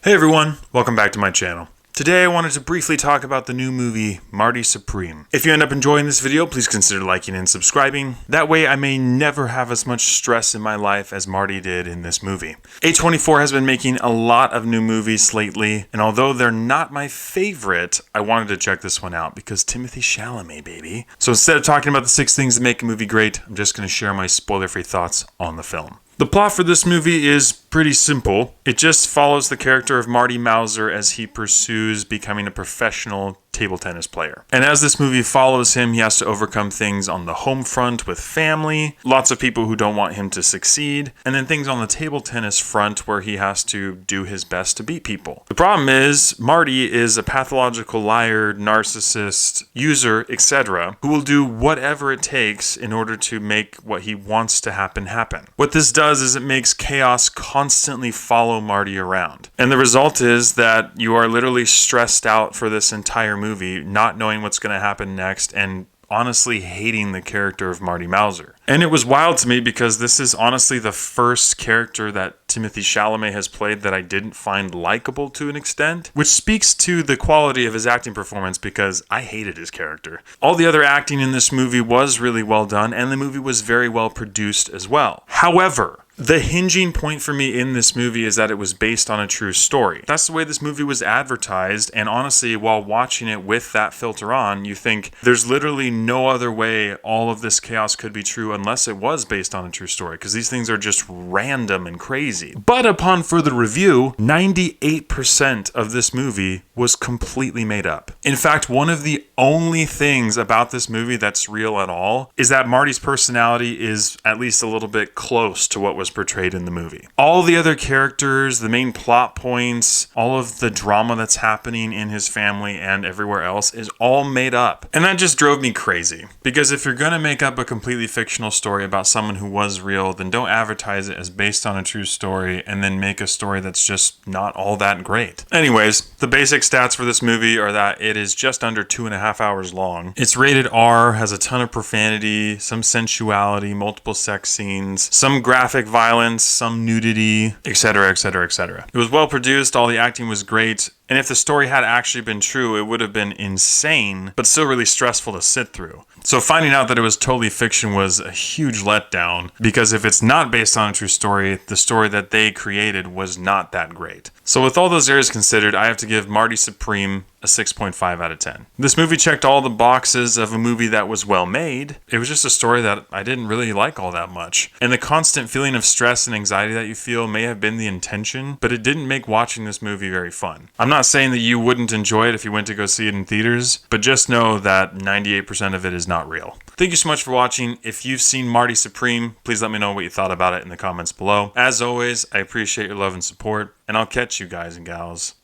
Hey everyone, welcome back to my channel. Today I wanted to briefly talk about the new movie, Marty Supreme. If you end up enjoying this video, please consider liking and subscribing. That way I may never have as much stress in my life as Marty did in this movie. A24 has been making a lot of new movies lately, and although they're not my favorite, I wanted to check this one out because Timothée Chalamet, baby. So instead of talking about the 6 things that make a movie great, I'm just going to share my spoiler-free thoughts on the film. The plot for this movie is pretty simple. It just follows the character of Marty Mauser as he pursues becoming a professional table tennis player. And as this movie follows him, he has to overcome things on the home front with family, lots of people who don't want him to succeed, and then things on the table tennis front where he has to do his best to beat people. The problem is, Marty is a pathological liar, narcissist, user, etc., who will do whatever it takes in order to make what he wants to happen. What this does is it makes chaos constantly follow Marty around. And the result is that you are literally stressed out for this entire movie, not knowing what's going to happen next, and honestly hating the character of Marty Mauser. And it was wild to me because this is honestly the first character that Timothée Chalamet has played that I didn't find likable to an extent, which speaks to the quality of his acting performance because I hated his character. All the other acting in this movie was really well done, and the movie was very well produced as well. However, the hinging point for me in this movie is that it was based on a true story. That's the way this movie was advertised, and honestly, while watching it with that filter on, you think there's literally no other way all of this chaos could be true unless it was based on a true story, because these things are just random and crazy. But upon further review, 98% of this movie was completely made up. In fact, one of the only things about this movie that's real at all is that Marty's personality is at least a little bit close to what was portrayed in the movie. All the other characters, the main plot points, all of the drama that's happening in his family and everywhere else is all made up. And that just drove me crazy. Because if you're going to make up a completely fictional story about someone who was real, then don't advertise it as based on a true story and then make a story that's just not all that great. Anyways, the basic stats for this movie are that it is just under 2.5 hours long. It's rated R, has a ton of profanity, some sensuality, multiple sex scenes, some graphic violence, some nudity, etc., etc., etc. It was well produced, all the acting was great, and if the story had actually been true, it would have been insane, but still really stressful to sit through. So finding out that it was totally fiction was a huge letdown, because if it's not based on a true story, the story that they created was not that great. So with all those areas considered, I have to give Marty Supreme a 6.5 out of 10. This movie checked all the boxes of a movie that was well made. It was just a story that I didn't really like all that much. And the constant feeling of stress and anxiety that you feel may have been the intention, but it didn't make watching this movie very fun. I'm not saying that you wouldn't enjoy it if you went to go see it in theaters, but just know that 98% of it is not real. Thank you so much for watching. If you've seen Marty Supreme, please let me know what you thought about it in the comments below. As always, I appreciate your love and support, and I'll catch you guys and gals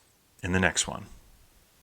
in the next one.